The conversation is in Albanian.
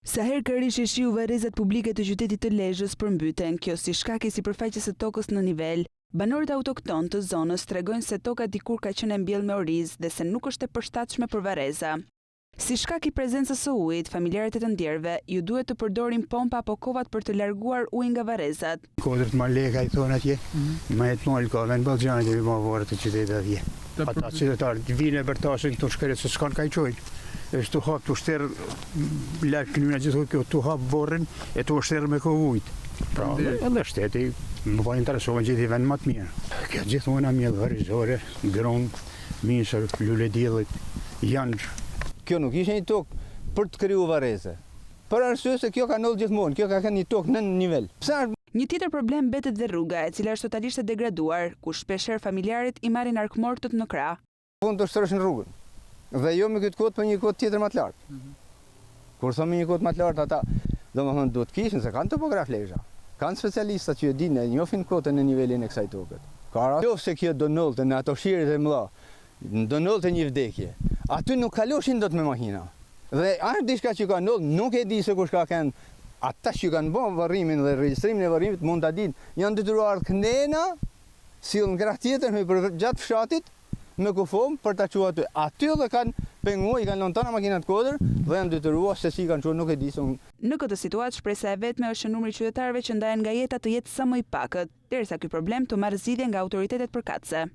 Sa herë kërish e shiu varrezat publike të qytetit të Lezhës përmbyten, kjo si shkak e sipërfaqes së tokës në nivel. Banorët autokton të zonës tregojnë se toka dikur ka qenë e mbjellë me oriz dhe se nuk është e përshtatshme për varreza. Si shkak i prezencës së ujit, familjarët e të ndjerëve ju duhet të përdorin pompa apo kovat për të larguar ujin nga varrezat. Kodrat ma leka i thonë atje, ma jetë mollë ka, në Balxhanit e ma vorë të qytetit atje. Ata qytetarë vinë e bërtasin të shkeret se s'kan ka i qojnë. është të hapë të shterë, lakë kënyna gjithë kjo të hapë borën e të shterë me ko ujtë. Pra, edhe shteti, më pa interesohen gjithë i vend më të mirë. Kjo gjithë mëna mjellë varizore, gronë, misër, lulledillit, janë. Kjo nuk ishe një tokë për të kriju varreze. Për arsye se kjo ka ndodhur gjithmonë, kjo ka qenë një tokë në nivel. Një tjetër problem mbetet dhe rruga, e cila është totalisht e degraduar, ku shpeshherë familjarët i marrin arkmortët në krah. Unë të shtroshin rrugën. Dhe jo me këtë kod për një kod tjetër më të lartë. Kur thonë një kod më të lartë, ata domethënë duhet kishin se kanë topograf Lezhë. Kanë specialista që e dinë, e njohin kotën në nivelin e kësaj tokët. Nëse kjo do nolte në ato shirit e mëdha, do nolte një vdekje. Aty nuk kaloshin dot me makina. Dhe është diçka që ka ndodhur, nuk e di se kush ka kënd. Ata që kanë bërë varrimin dhe regjistrimin e varrimit mund ta dinë. Janë detyruar këndena, sillën grah tjetër me gjatë fshatit me kufom për ta çuar aty. Aty edhe kanë penguar, i kanë lënë tana makinat kodër dhe janë detyruar se si kanë çuar nuk e di se. Në këtë situatë shpresa e vetme është që numri i qytetarëve që ndahen nga jeta të jetë sa më i pakët, derisa ky problem të marrë zgjidhje nga autoritetet përkatëse.